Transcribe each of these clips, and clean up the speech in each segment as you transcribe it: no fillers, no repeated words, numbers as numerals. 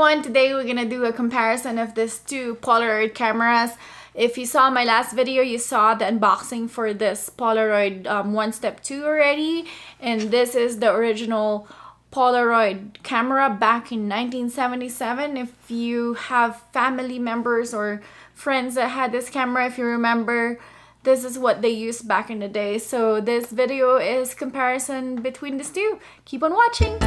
everyone, today we're gonna do a comparison of these two Polaroid cameras. If you saw my last video, you saw the unboxing for this Polaroid 1 Step 2 already, and this is the original Polaroid camera back in 1977. If you have family members or friends that had this camera, if you remember, this is what they used back in the day. So this video is comparison between these two. Keep on watching.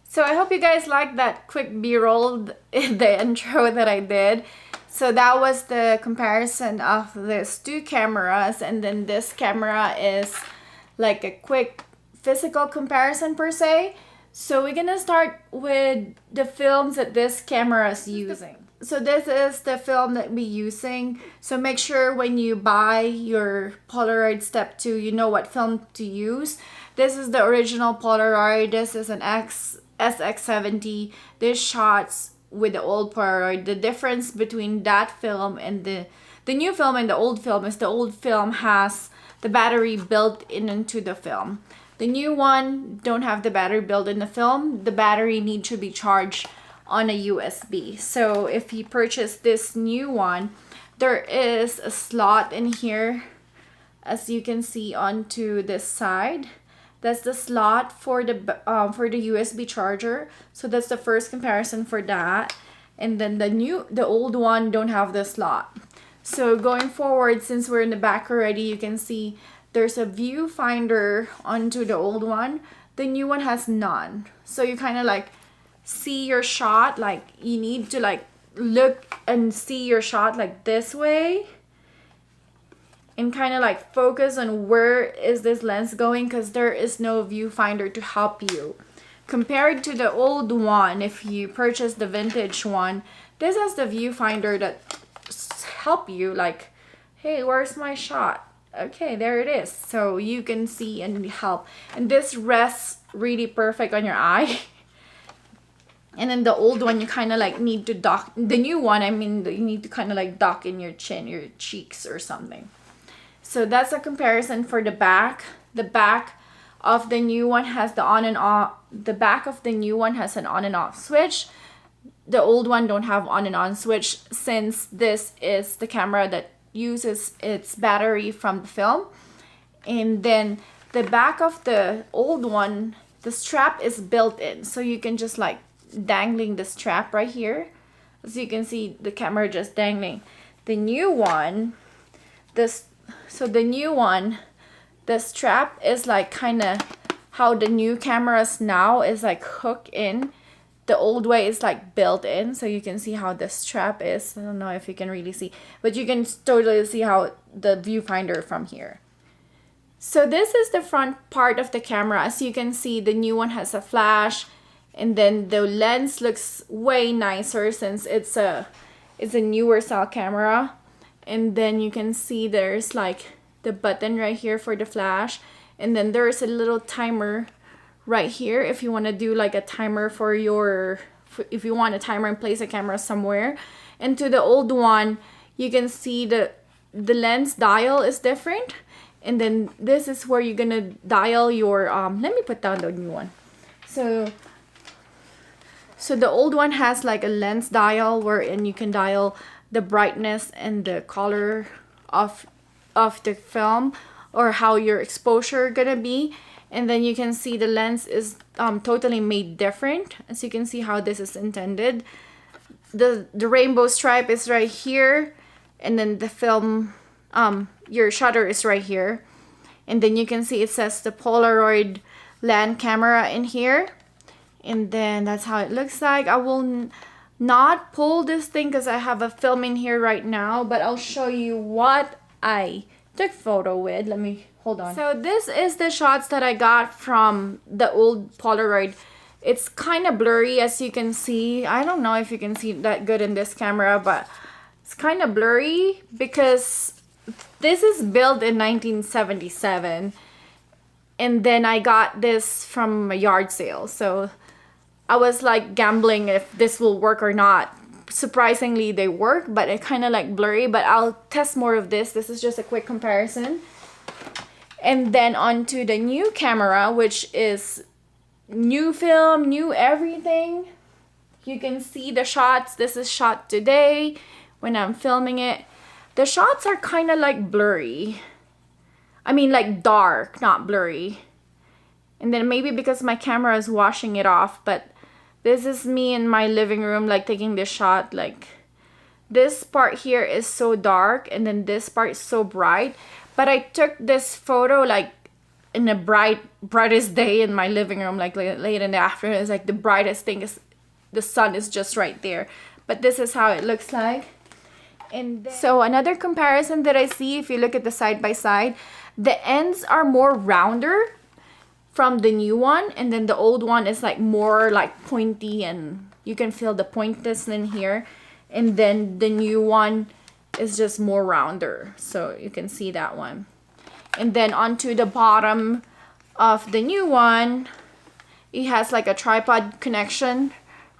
So I hope you guys liked that quick b-roll in the intro that I did. So that was the comparison of these two cameras, and then this camera is like a quick physical comparison per se. So we're gonna start with the films that this camera is using. So this is the film that we're using. So make sure when you buy your Polaroid Step 2, you know what film to use. This is the original Polaroid. This is an SX70. This shots with the old Polaroid. The difference between that film and the new film and the old film is the old film has the battery built into the film. The new one don't have the battery built in the film. The battery needs to be charged on a USB. So if you purchase this new one, there is a slot in here, as you can see onto this side. That's the slot for the USB charger. So that's the first comparison for that. And then the old one don't have the slot. So going forward, since we're in the back already, you can see there's a viewfinder onto the old one. The new one has none. So you kind of like see your shot, like you need to like look and see your shot like this way, and kind of like focus on where is this lens going, because there is no viewfinder to help you. Compared to the old one, if you purchase the vintage one, this has the viewfinder that help you like, hey, where's my shot? Okay, there it is. So you can see and help. And this rests really perfect on your eye. And then the old one, you kind of like need to dock. The new one, I mean, you need to kind of like dock in your chin, your cheeks or something. So that's a comparison for the back. The back of the new one has the on and off. The back of the new one has an on and off switch. The old one don't have on and on switch, since this is the camera that uses its battery from the film. And then the back of the old one, the strap is built in, so you can just like dangling the strap right here, as you can see the camera just dangling. The new one, the strap is like kind of how the new cameras now is like hooked in. The old way is like built in, so you can see how the strap is. I don't know if you can really see, but you can totally see how the viewfinder from here. So this is the front part of the camera. As you can see, the new one has a flash, and then the lens looks way nicer since it's a newer style camera. And then you can see there's like the button right here for the flash, and then there's a little timer right here if you want to do like a timer for your, if you want a timer and place a camera somewhere. And to the old one, you can see the lens dial is different, and then this is where you're gonna dial your let me put down the new one. So the old one has like a lens dial wherein you can dial the brightness and the color of the film, or how your exposure gonna be. And then you can see the lens is totally made different, as you can see how this is intended. The rainbow stripe is right here, and then the film, your shutter is right here. And then you can see it says the Polaroid land camera in here. And then that's how it looks like. I will not pull this thing because I have a film in here right now, but I'll show you what I took photo with. Let me hold on. So this is the shots that I got from the old Polaroid. It's kind of blurry, as you can see. I don't know if you can see that good in this camera, but it's kind of blurry because this is built in 1977, and then I got this from a yard sale. So I was like gambling if this will work or not. Surprisingly, they work, but it kind of like blurry, but I'll test more of this. This is just a quick comparison. And then onto the new camera, which is new film, new everything. You can see the shots. This is shot today when I'm filming it. The shots are kind of like blurry. I mean like dark, not blurry. And then maybe because my camera is washing it off, but this is me in my living room like taking this shot. Like this part here is so dark and then this part is so bright. But I took this photo like in the brightest day in my living room, like late in the afternoon. It's like the brightest thing is the sun is just right there. But this is how it looks like. And so another comparison that I see, if you look at the side by side, the ends are more rounder from the new one, and then the old one is like more like pointy, and you can feel the pointness in here. And then the new one is just more rounder, so you can see that one. And then onto the bottom of the new one, it has like a tripod connection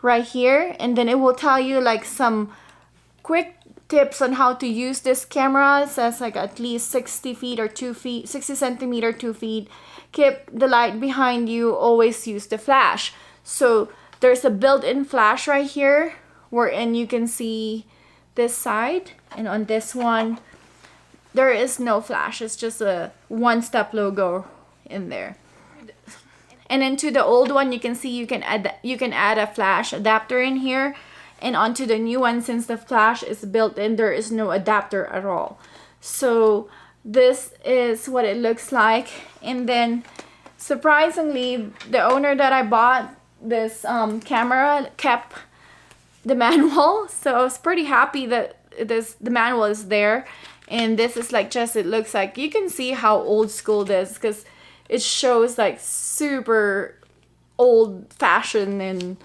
right here, and then it will tell you like some quick tips on how to use this camera. It says like at least 60 feet or 2 feet, 60 centimeter, 2 feet. Keep the light behind you, always use the flash. So there's a built-in flash right here wherein you can see this side, and on this one there is no flash. It's just a one-step logo in there. And into the old one, you can see you can add a flash adapter in here. And onto the new one, since the flash is built in, there is no adapter at all. So this is what it looks like. And then surprisingly, the owner that I bought this camera kept the manual, so I was pretty happy that the manual is there. And this is like just, it looks like, you can see how old school this is, because it shows like super old fashioned and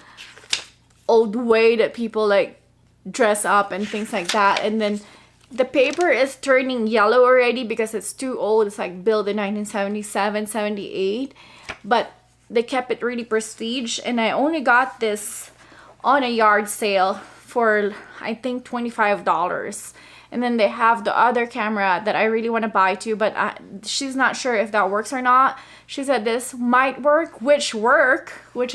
old way that people like dress up and things like that. And then the paper is turning yellow already because it's too old. It's like built in 1977, 78, but they kept it really prestige. And I only got this on a yard sale for I think $25. And then they have the other camera that I really want to buy too, but she's not sure if that works or not. She said this might work, which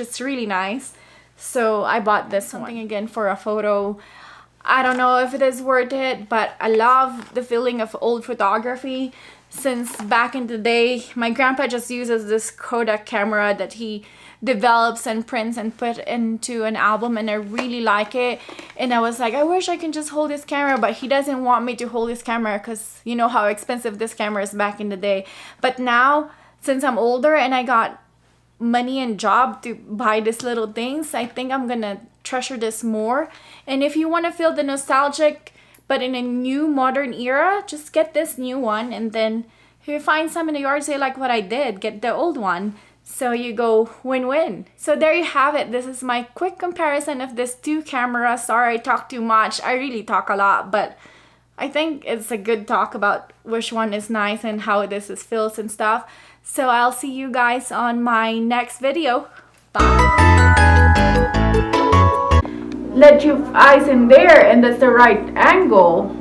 is really nice. So I bought this one again for a photo. I don't know if it is worth it, but I love the feeling of old photography. Since back in the day, my grandpa just uses this Kodak camera that he develops and prints and put into an album, and I really like it. And I was like, I wish I can just hold this camera, but he doesn't want me to hold this camera because you know how expensive this camera is back in the day. But now, since I'm older and I got money and job to buy these little things, I think I'm gonna treasure this more. And if you want to feel the nostalgic but in a new modern era, just get this new one. And then if you find some in the yard sale like what I did, get the old one. So you go win-win. So there you have it. This is my quick comparison of these two cameras. Sorry I talk too much. I really talk a lot, but I think it's a good talk about which one is nice and how this is feels and stuff. So I'll see you guys on my next video. Bye. Let your eyes in there, and that's the right angle.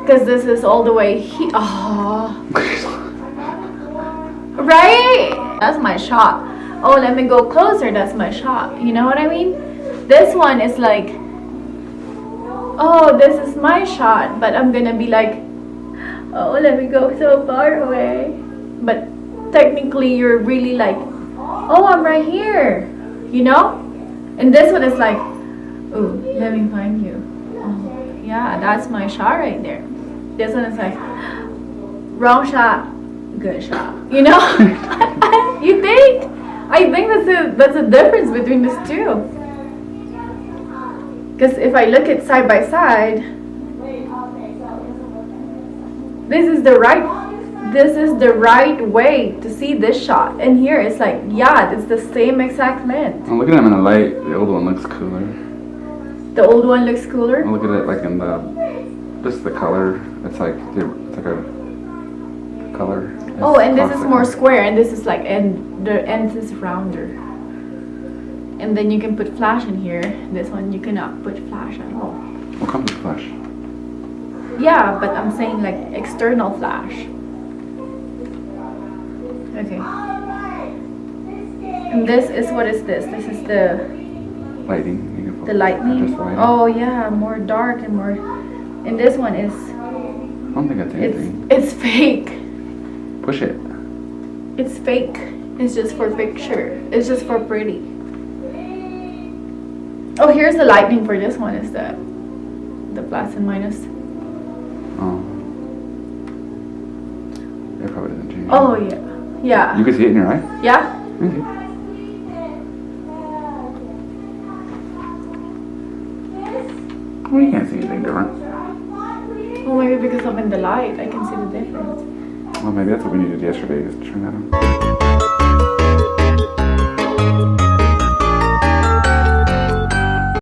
Because this is all the way here. Oh. Right? That's my shot. Oh, let me go closer. That's my shot. You know what I mean? This one is like, oh, this is my shot. But I'm gonna be like, oh, let me go so far away. But technically, you're really like, oh, I'm right here. You know? And this one is like, oh, let me find you. Oh, yeah, that's my shot right there. This one is like, wrong shot. Good shot, you know. You think? I think that's a difference between these two. Because if I look at side by side, this is the right way to see this shot. And here it's like, yeah, it's the same exact length. I'm looking at them in the light. The old one looks cooler. The old one looks cooler. I'm looking at it like in just the color. It's like a color. Oh, and this is more square, and this is like, and the end is rounder. And then you can put flash in here. This one you cannot put flash at all. What comes with flash? Yeah, but I'm saying like external flash. Okay. And this is, what is this? This is the Lighting. You can put the lightning. just the lighting. Oh yeah, more dark and more. And this one is, I don't think that's anything. it's fake. Push it. It's fake. It's just for picture. It's just for pretty. Oh, here's the lightning for this one. Is the plus and minus. Oh. It probably doesn't change. Oh yeah, yeah. You can see it in your eye? Yeah. Okay. Well, you can't see anything different. Well, maybe because I'm in the light, I can see the difference. Well, maybe that's what we needed yesterday, is to turn that on.